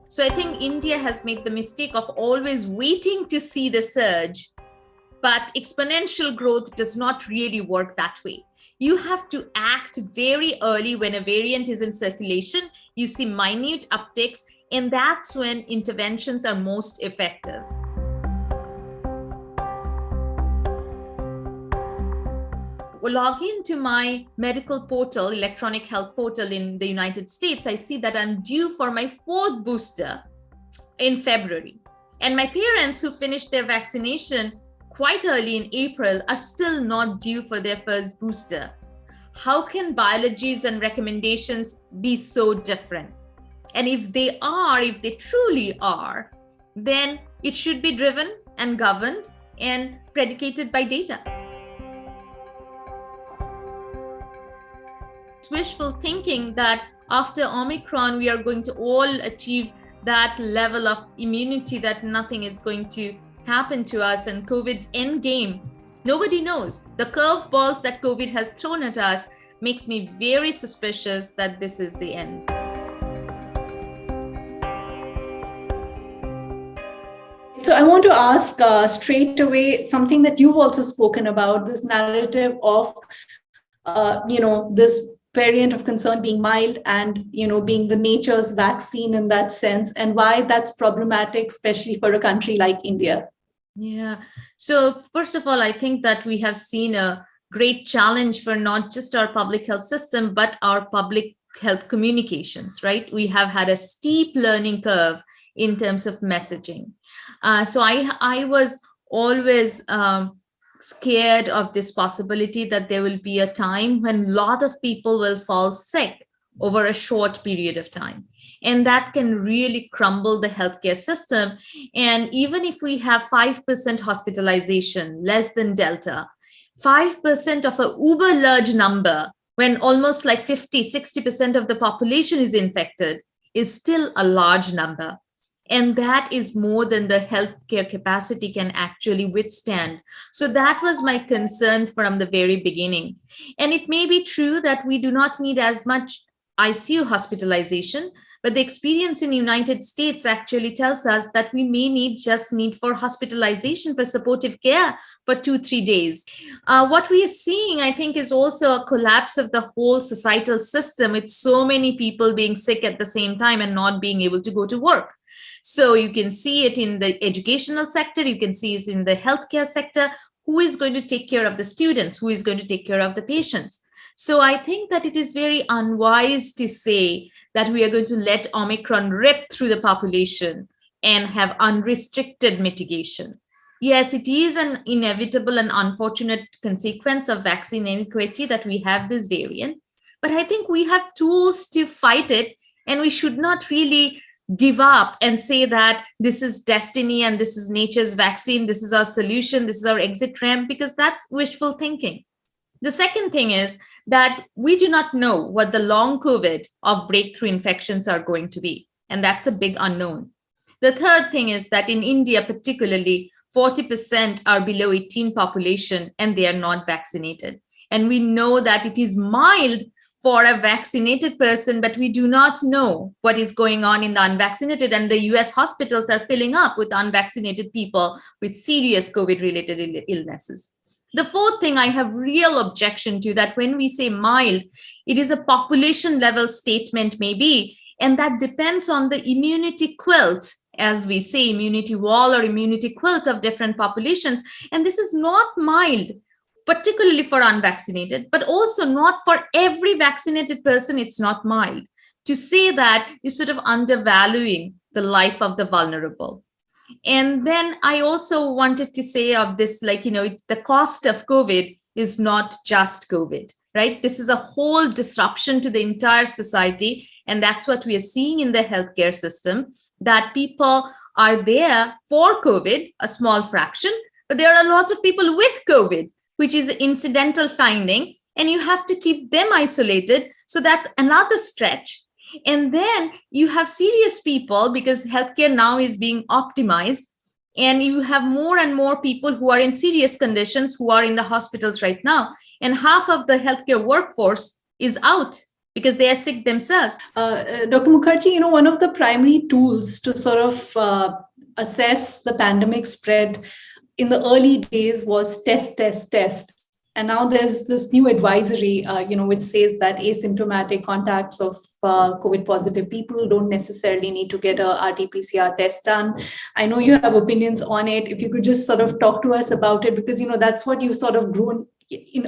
So I think India has made the mistake of always waiting to see the surge, but exponential growth does not really work that way. You have to act very early when a variant is in circulation. You see minute upticks, and that's when interventions are most effective. Log into my medical portal, electronic health portal in the United States, I see that I'm due for my 4th booster in February. And my parents who finished their vaccination quite early in April are still not due for their 1st booster. How can biologies and recommendations be so different? And if they truly are, then it should be driven and governed and predicated by data. Wishful thinking that after Omicron, we are going to all achieve that level of immunity that nothing is going to happen to us and COVID's end game. Nobody knows. The curveballs that COVID has thrown at us makes me very suspicious that this is the end. So I want to ask straight away something that you've also spoken about, this narrative of, this variant of concern being mild and, being the nature's vaccine in that sense, and why that's problematic, especially for a country like India. Yeah. So first of all, I think that we have seen a great challenge for not just our public health system, but our public health communications, right? We have had a steep learning curve in terms of messaging. So I was always scared of this possibility that there will be a time when a lot of people will fall sick over a short period of time. And that can really crumble the healthcare system. And even if we have 5% hospitalization, less than Delta, 5% of a uber large number, when almost like 50-60% of the population is infected, is still a large number. And that is more than the healthcare capacity can actually withstand. So that was my concern from the very beginning. And it may be true that we do not need as much ICU hospitalization, but the experience in the United States actually tells us that we may need for hospitalization for supportive care for 2-3 days. What we are seeing, I think, is also a collapse of the whole societal system with so many people being sick at the same time and not being able to go to work. So you can see it in the educational sector, you can see it in the healthcare sector. Who is going to take care of the students? Who is going to take care of the patients? So I think that it is very unwise to say that we are going to let Omicron rip through the population and have unrestricted mitigation. Yes, it is an inevitable and unfortunate consequence of vaccine inequity that we have this variant, but I think we have tools to fight it, and we should not really give up and say that this is destiny and this is nature's vaccine, this is our solution, this is our exit ramp, because that's wishful thinking. The second thing is that we do not know what the long COVID of breakthrough infections are going to be, and that's a big unknown. The third thing is that in India, particularly, 40% are below 18 population and they are not vaccinated. And we know that it is mild for a vaccinated person, but we do not know what is going on in the unvaccinated, and the US hospitals are filling up with unvaccinated people with serious COVID-related illnesses. The fourth thing I have real objection to, that when we say mild, it is a population level statement maybe, and that depends on the immunity quilt, as we say, immunity wall or immunity quilt of different populations. And this is not mild, particularly for unvaccinated, but also not for every vaccinated person. It's not mild. To say that is sort of undervaluing the life of the vulnerable. And then I also wanted to say of this, the cost of COVID is not just COVID, right? This is a whole disruption to the entire society. And that's what we are seeing in the healthcare system, that people are there for COVID, a small fraction, but there are a lot of people with COVID, which is an incidental finding, and you have to keep them isolated. So that's another stretch. And then you have serious people, because healthcare now is being optimized, and you have more and more people who are in serious conditions who are in the hospitals right now. And half of the healthcare workforce is out because they are sick themselves. Dr. Mukherjee, one of the primary tools to sort of assess the pandemic spread in the early days was test. And now there's this new advisory, which says that asymptomatic contacts of COVID positive people don't necessarily need to get a RT-PCR test done. I know you have opinions on it. If you could just sort of talk to us about it, because, that's what you've sort of grown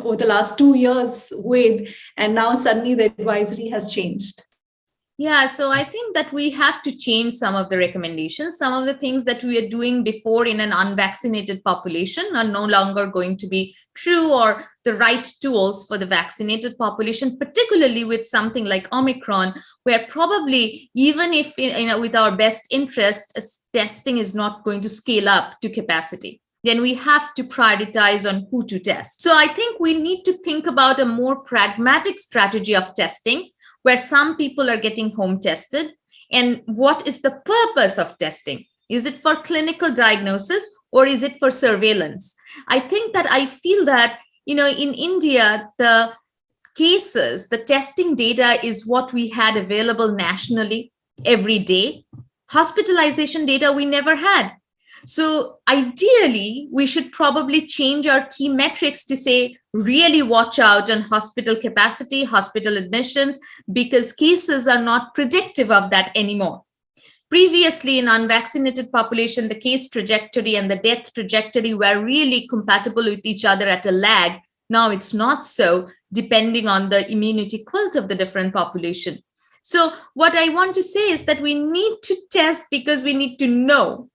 over the last 2 years with, and now suddenly the advisory has changed. Yeah, so I think that we have to change some of the recommendations. Some of the things that we are doing before in an unvaccinated population are no longer going to be true or the right tools for the vaccinated population, particularly with something like Omicron, where probably even if, with our best interest, testing is not going to scale up to capacity, then we have to prioritize on who to test. So I think we need to think about a more pragmatic strategy of testing, where some people are getting home tested. And what is the purpose of testing? Is it for clinical diagnosis or is it for surveillance? I feel that, in India, the cases, the testing data is what we had available nationally every day. Hospitalization data we never had. So ideally, we should probably change our key metrics to say, really watch out on hospital capacity, hospital admissions, because cases are not predictive of that anymore. Previously, in unvaccinated population, the case trajectory and the death trajectory were really compatible with each other at a lag. Now it's not so, depending on the immunity quilt of the different population. So what I want to say is that we need to test because we need to know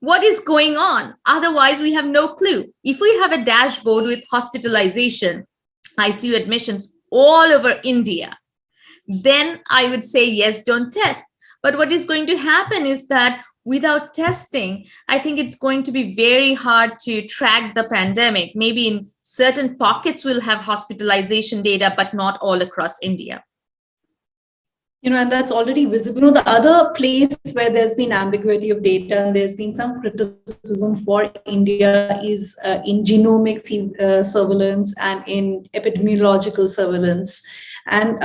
what is going on. Otherwise, we have no clue. If we have a dashboard with hospitalization, ICU admissions all over India, then I would say, yes, don't test. But what is going to happen is that without testing, I think it's going to be very hard to track the pandemic. Maybe in certain pockets we'll have hospitalization data, but not all across India. And that's already visible. The other place where there's been ambiguity of data and there's been some criticism for India is in genomic surveillance and in epidemiological surveillance. And,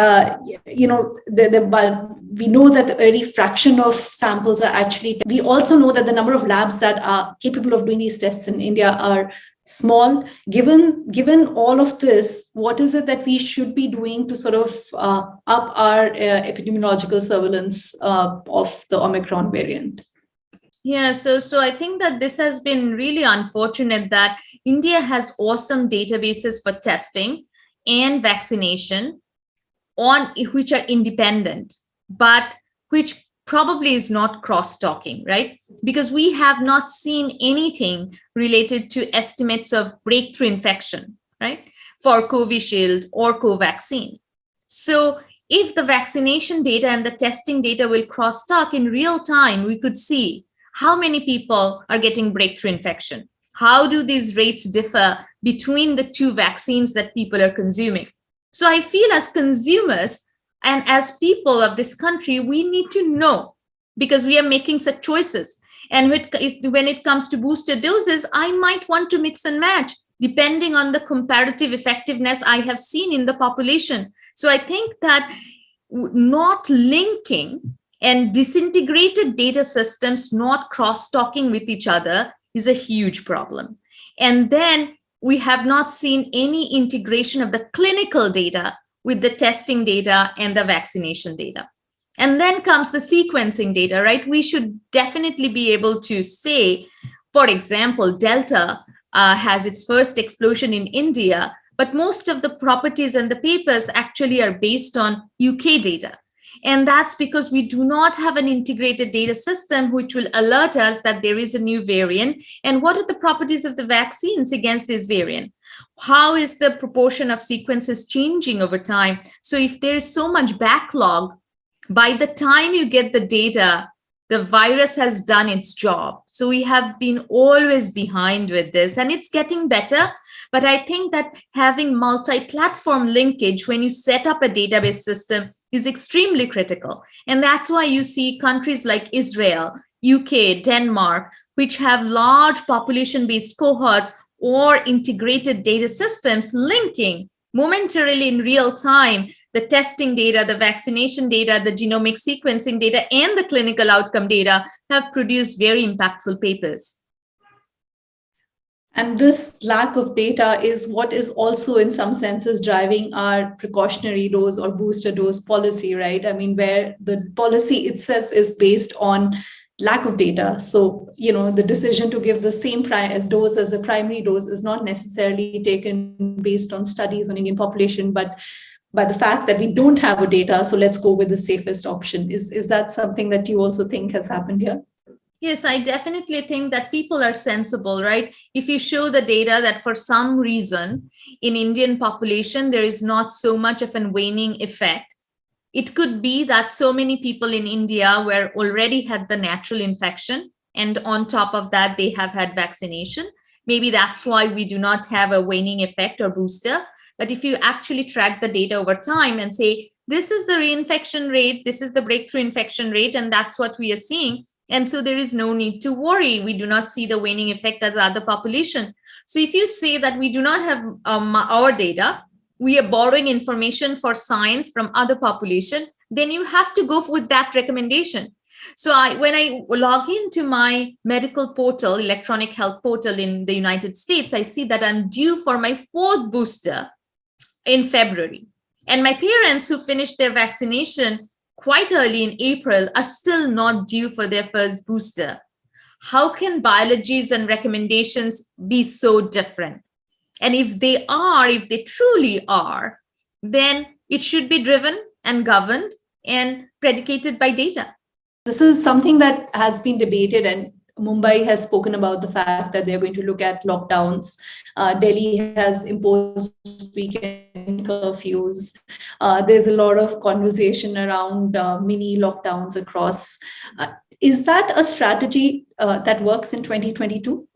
we know that a very fraction of samples are actually, we also know that the number of labs that are capable of doing these tests in India are small. Given all of this, what is it that we should be doing to sort of up our epidemiological surveillance of the Omicron variant? Yeah, so I think that this has been really unfortunate that India has awesome databases for testing and vaccination which are independent, but which probably is not cross-talking, right? Because we have not seen anything related to estimates of breakthrough infection, right? For Covishield or Covaxin. So if the vaccination data and the testing data will cross-talk in real time, we could see how many people are getting breakthrough infection. How do these rates differ between the two vaccines that people are consuming? So I feel as consumers and as people of this country, we need to know, because we are making such choices. And when it comes to booster doses, I might want to mix and match depending on the comparative effectiveness I have seen in the population. So I think that not linking and disintegrated data systems not cross-talking with each other is a huge problem. And then we have not seen any integration of the clinical data with the testing data and the vaccination data. And then comes the sequencing data, right? We should definitely be able to say, for example, Delta has its first explosion in India, but most of the properties and the papers actually are based on UK data. And that's because we do not have an integrated data system which will alert us that there is a new variant. And what are the properties of the vaccines against this variant? How is the proportion of sequences changing over time? So if there is so much backlog, by the time you get the data, the virus has done its job. So we have been always behind with this, and it's getting better. But I think that having multi-platform linkage when you set up a database system is extremely critical. And that's why you see countries like Israel, UK, Denmark, which have large population-based cohorts or integrated data systems linking momentarily in real time the testing data, the vaccination data, the genomic sequencing data, and the clinical outcome data have produced very impactful papers. And this lack of data is what is also in some senses driving our precautionary dose or booster dose policy, right? I mean, where the policy itself is based on lack of data. So, the decision to give the same dose as a primary dose is not necessarily taken based on studies on Indian population, but by the fact that we don't have a data, so let's go with the safest option. Is that something that you also think has happened here? Yes, I definitely think that people are sensible, right? If you show the data that for some reason in Indian population, there is not so much of a waning effect, it could be that so many people in India were already had the natural infection, and on top of that, they have had vaccination. Maybe that's why we do not have a waning effect or booster. But if you actually track the data over time and say, this is the reinfection rate, this is the breakthrough infection rate, and that's what we are seeing. And so there is no need to worry. We do not see the waning effect as the other population. So if you say that we do not have our data, we are borrowing information for science from other population, then you have to go with that recommendation. So when I log into my medical portal, electronic health portal in the United States, I see that I'm due for my 4th booster in February. And my parents who finished their vaccination quite early in April are still not due for their first booster. How can biologies and recommendations be so different? And if they truly are, then it should be driven and governed and predicated by data. This is something that has been debated, and Mumbai has spoken about the fact that they're going to look at lockdowns. Delhi has imposed weekend curfews. There's a lot of conversation around mini lockdowns across. Is that a strategy that works in 2022?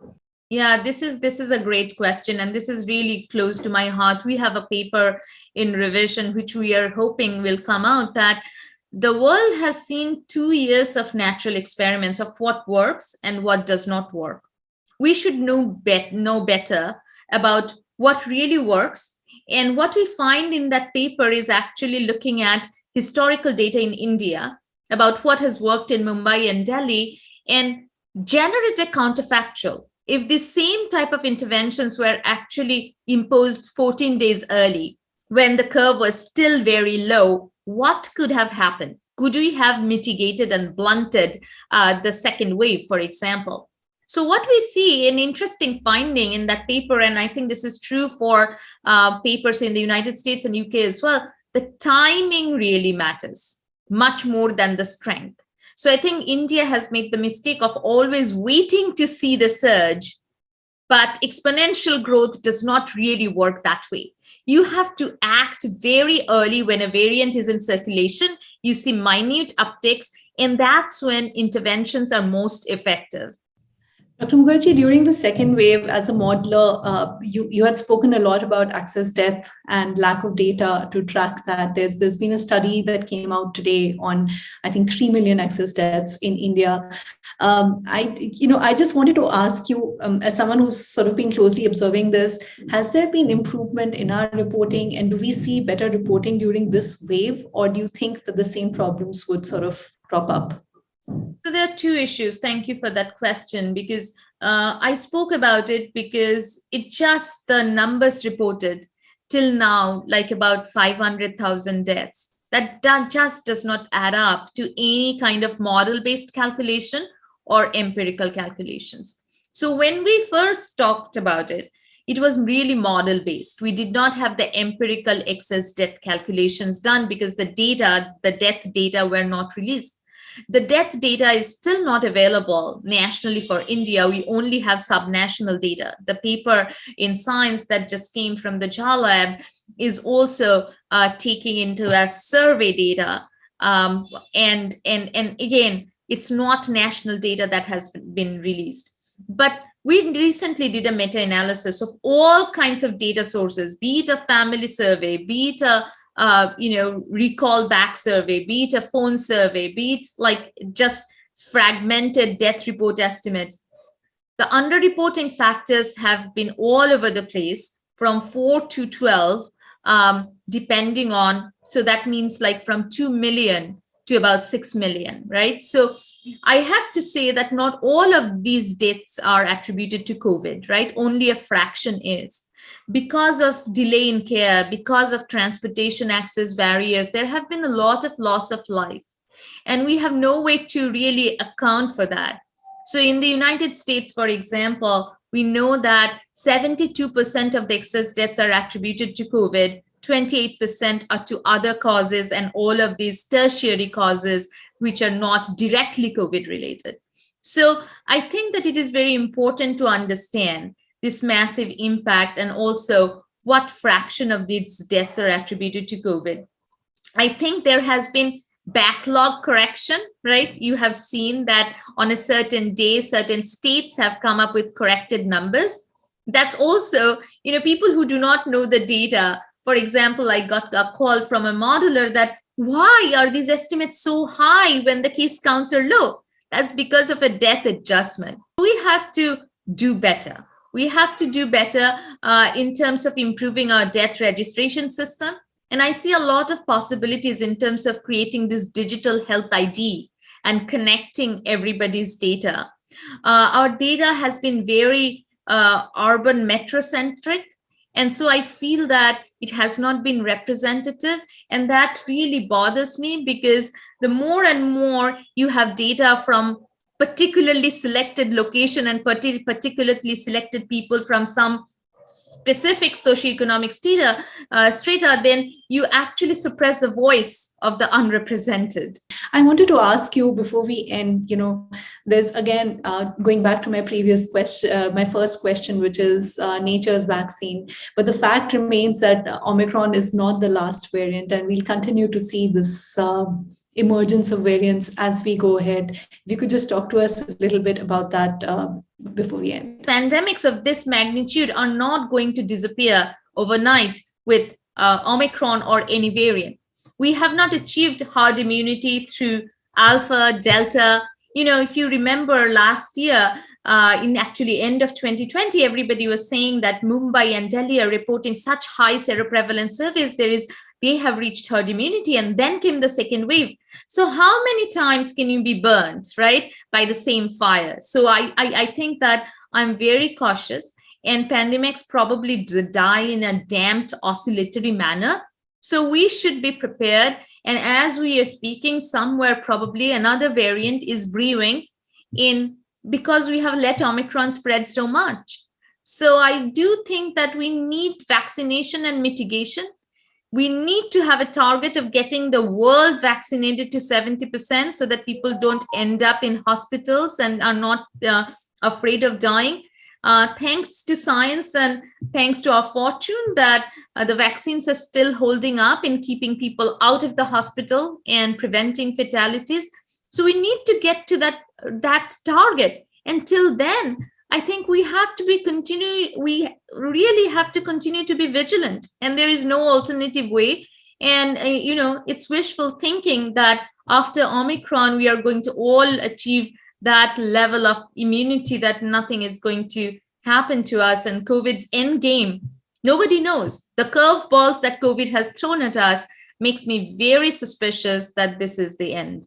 Yeah, this is a great question, and this is really close to my heart. We have a paper in revision, which we are hoping will come out, that the world has seen 2 years of natural experiments of what works and what does not work. We should know better about what really works. And what we find in that paper is actually looking at historical data in India about what has worked in Mumbai and Delhi and generate a counterfactual. If the same type of interventions were actually imposed 14 days early, when the curve was still very low, what could have happened? Could we have mitigated and blunted the second wave, for example? So what we see, an interesting finding in that paper, and I think this is true for papers in the United States and UK as well, the timing really matters much more than the strength. So I think India has made the mistake of always waiting to see the surge, but exponential growth does not really work that way. You have to act very early when a variant is in circulation. You see minute upticks, and that's when interventions are most effective. Dr. Mukherjee, during the second wave, as a modeler, you had spoken a lot about access death and lack of data to track that. There's been a study that came out today on, I think, 3 million access deaths in India. I just wanted to ask you, as someone who's sort of been closely observing this, has there been improvement in our reporting, and do we see better reporting during this wave, or do you think that the same problems would sort of crop up? So there are 2 issues. Thank you for that question, because I spoke about it because the numbers reported till now, like about 500,000 deaths, that just does not add up to any kind of model-based calculation or empirical calculations. So when we first talked about it, it was really model-based. We did not have the empirical excess death calculations done because the death data were not released. The death data is still not available nationally for India. We only have subnational data. The paper in Science that just came from the JHA lab is also taking into a survey data. And again, it's not national data that has been released. But we recently did a meta-analysis of all kinds of data sources, be it a family survey, be it a recall back survey, be it a phone survey, be it like just fragmented death report estimates. The underreporting factors have been all over the place from 4 to 12 depending on, so that means like from 2 million to about 6 million, right? So I have to say that not all of these deaths are attributed to COVID, right? Only a fraction is. Because of delay in care, because of transportation access barriers, there have been a lot of loss of life. And we have no way to really account for that. So in the United States, for example, we know that 72% of the excess deaths are attributed to COVID, 28% are to other causes, and all of these tertiary causes which are not directly COVID related. So I think that it is very important to understand this massive impact and also what fraction of these deaths are attributed to COVID. I think there has been backlog correction, right? You have seen that on a certain day, certain states have come up with corrected numbers. That's also, people who do not know the data. For example, I got a call from a modeler that why are these estimates so high when the case counts are low? That's because of a death adjustment. We have to do better. We have to do better in terms of improving our death registration system. And I see a lot of possibilities in terms of creating this digital health ID and connecting everybody's data. Our data has been very urban metrocentric. And so I feel that it has not been representative. And that really bothers me, because the more and more you have data from particularly selected location and particularly selected people from some specific socioeconomic strata, then you actually suppress the voice of the unrepresented. I wanted to ask you before we end, there's again, going back to my previous question, my first question, which is nature's vaccine. But the fact remains that Omicron is not the last variant, and we'll continue to see this emergence of variants as we go ahead. If you could just talk to us a little bit about that before we end. Pandemics of this magnitude are not going to disappear overnight with Omicron or any variant. We have not achieved herd immunity through Alpha, Delta. If you remember last year, in actually end of 2020, everybody was saying that Mumbai and Delhi are reporting such high seroprevalence surveys. They have reached herd immunity, and then came the second wave. So how many times can you be burned, right, by the same fire? So I think that I'm very cautious, and pandemics probably die in a damped oscillatory manner. So we should be prepared. And as we are speaking, somewhere probably another variant is brewing because we have let Omicron spread so much. So I do think that we need vaccination and mitigation. We need to have a target of getting the world vaccinated to 70% so that people don't end up in hospitals and are not afraid of dying. Thanks to science and thanks to our fortune that the vaccines are still holding up in keeping people out of the hospital and preventing fatalities. So we need to get to that target. Until then, I think we really have to continue to be vigilant, and there is no alternative way. And, it's wishful thinking that after Omicron, we are going to all achieve that level of immunity, that nothing is going to happen to us and COVID's end game. Nobody knows. The curveballs that COVID has thrown at us makes me very suspicious that this is the end.